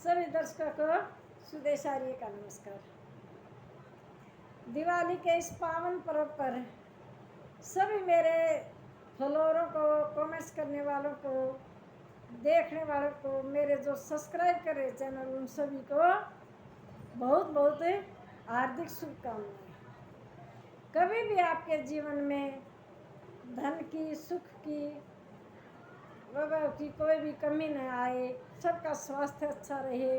सभी दर्शकों को सुदेशार्य का नमस्कार। दिवाली के इस पावन पर्व पर सभी मेरे फॉलोअरों को, कमेंट्स करने वालों को, देखने वालों को, मेरे जो सब्सक्राइब कर रहे चैनल, उन सभी को बहुत बहुत हार्दिक शुभकामनाएं। कभी भी आपके जीवन में धन की, सुख की, वगैरह की कोई भी कमी न आए, सबका स्वास्थ्य अच्छा रहे,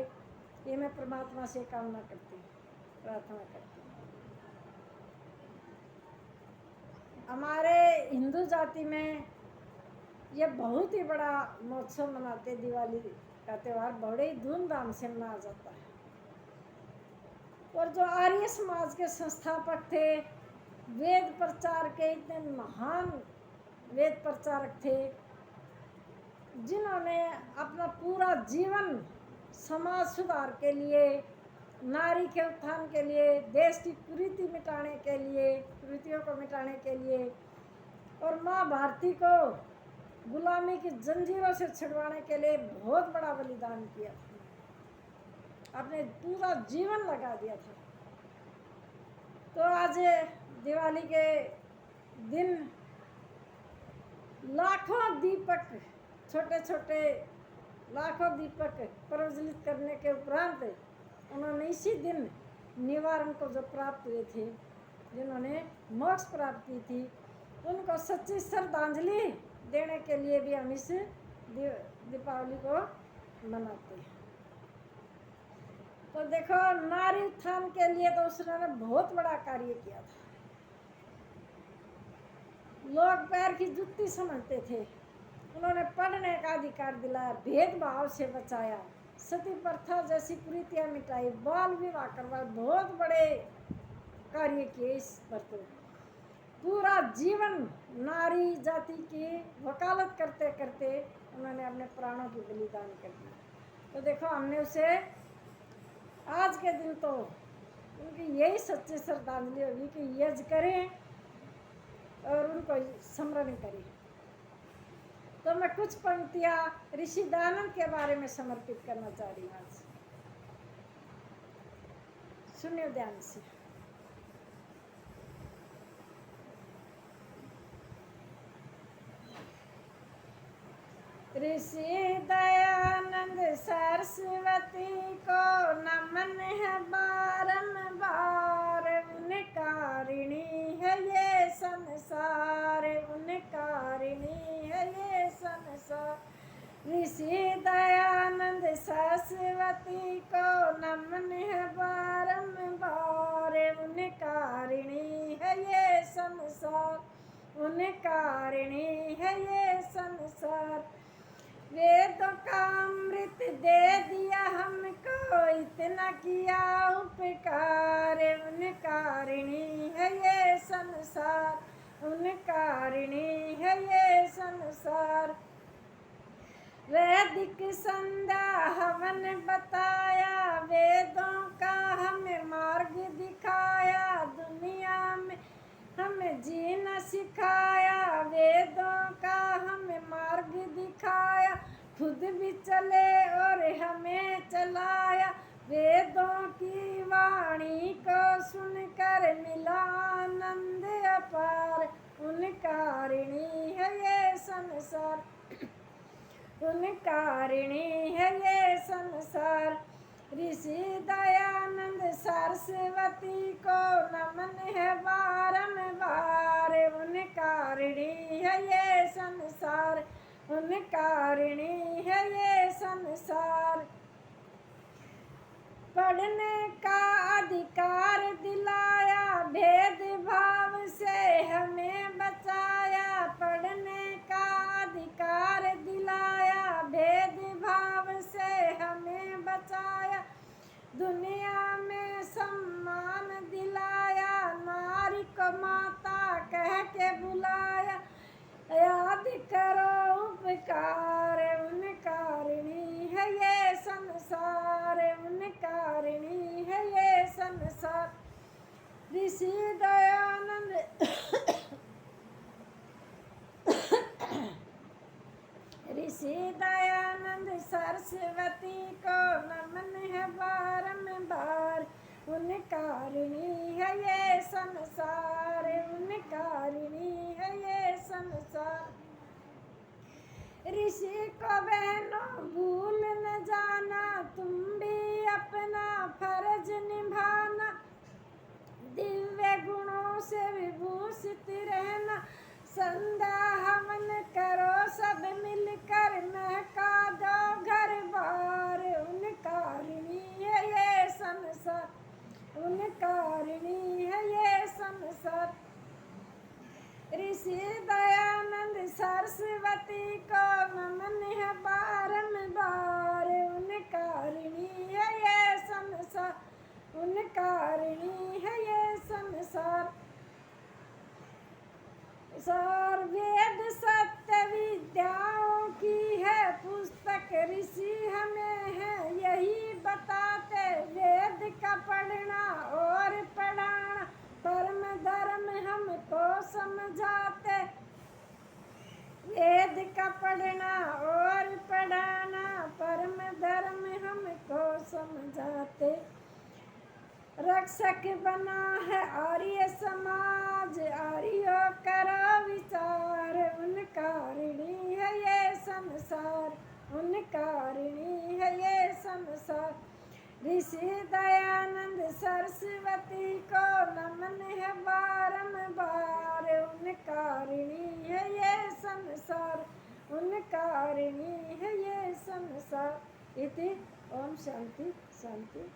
ये मैं परमात्मा से कामना करती हूँ, प्रार्थना करती हूँ। हमारे हिंदू जाति में ये बहुत ही बड़ा महोत्सव मनाते, दिवाली का त्यौहार बड़े ही धूमधाम से मनाया जाता है। और जो आर्य समाज के संस्थापक थे, वेद प्रचार के इतने महान वेद प्रचारक थे, जिन्होंने अपना पूरा जीवन समाज सुधार के लिए, नारी के उत्थान के लिए, देश की कुरीति मिटाने के लिए, कुरीतियों को मिटाने के लिए, और माँ भारती को गुलामी की जंजीरों से छुड़वाने के लिए बहुत बड़ा बलिदान किया था, अपने पूरा जीवन लगा दिया था। तो आज दिवाली के दिन लाखों दीपक, छोटे छोटे लाखों दीपक प्रज्वलित करने के उपरांत उन्होंने इसी दिन निवारण को जो प्राप्त हुए थे, जिन्होंने मोक्ष प्राप्त की थी, उनको सच्ची श्रद्धांजलि देने के लिए भी हम इस दीपावली को मनाते हैं। तो देखो, नारी उत्थान के लिए तो उसने बहुत बड़ा कार्य किया था। लोग पैर की जुत्ती समझते थे, उन्होंने पढ़ने का अधिकार दिलाया, भेदभाव से बचाया, सती प्रथा जैसी कुरीतियां मिटाई, बाल विवाह करवाए, बहुत बड़े कार्य किए इस पर। तो पूरा जीवन नारी जाति की वकालत करते करते उन्होंने अपने प्राणों की बलिदान कर दिया। तो देखो, हमने उसे आज के दिन तो उनकी यही सच्ची श्रद्धांजलि होगी कि यज्ञ करें और उनको स्मरण करें। तो मैं कुछ पंक्तियां ऋषि दयानंद के बारे में समर्पित करना चाह रही हूँ आज। सुनिए ध्यान से। ऋषि दयानंद सरस्वती को नमन है बारंबार, उनकारिणी है ये संसार, उनकारिणी है ये संसार। ऋषि दयानंद सरस्वती को नमन है बारंबार, उनकारिणी है ये संसार, उनकारिणी है ये संसार। वेदों का अमृत दे दिया हमको, इतना किया उपकार, उनकारिणी है ये संसार, उनकारिणी है ये संसार। वैदिक संध्या हवन बताया, वेदों का हमें मार्ग दिखाया, दुनिया में हमें जीना सिखाया, वेदों का हमें मार्ग दिखाया, खुद भी चले और हमें चलाया। वेदों की वाणी को सुनकर मिला आनंद अपार, उनकारिणी है ये संसार, उनकारिणी है ये संसार। ऋषि दयानंद सरस्वती को नमन है बारंबार, उनकारिणी है ये संसार, उनकारिणी है ये संसार। पढ़ने का अधिकार दिलाया, भेदभाव से हमें बचाया, पढ़ने का अधिकार दिलाया, भेदभाव से हमें बचाया, दुनिया में सम्मान दिलाया, नारी को माता कह के बुलाया, याद करो उपकार, उनकारिणी है ये संसार, उनकारिणी है ये संसार। ऋषि दयानंद ऋषि दयानंद सरस्वती को नमन है बारंबार। उन कारिणी है ये संसार, उन कारिणी है ये संसार। ऋषि को बहनों भूल न जाना, तुम भी अपना फर्ज निभाना। दिव्य गुणों से विभूषित रहना, संध्या हवन करो सब मिलकर, महका दो घर बार। उन कारिणी है ये संसार, उन कारिणी है ये संसार। ऋषि दयानंद सरस्वती को नमन है बारंबार। उन कारिणी है ये संसार, उन कारिणी है ये संसार। सार वेद सत्य विद्याओं की है पुस्तक, ऋषि हमें है यही बताते। वेद का पढ़ना और पढ़ाना, परम धर्म हमको समझाते। वेद का पढ़ना और पढ़ाना, परम धर्म हमको समझाते। रक्षक बना है आर्य समाज, आर्यो करो विचार। उन कारिणी है ये संसार, उन कारिणी है ये संसार। ऋषि दयानंद सरस्वती को नमन है बारंबार। उन कारिणी है ये संसार, उन कारिणी है ये संसार। इति ओम शांति शांति।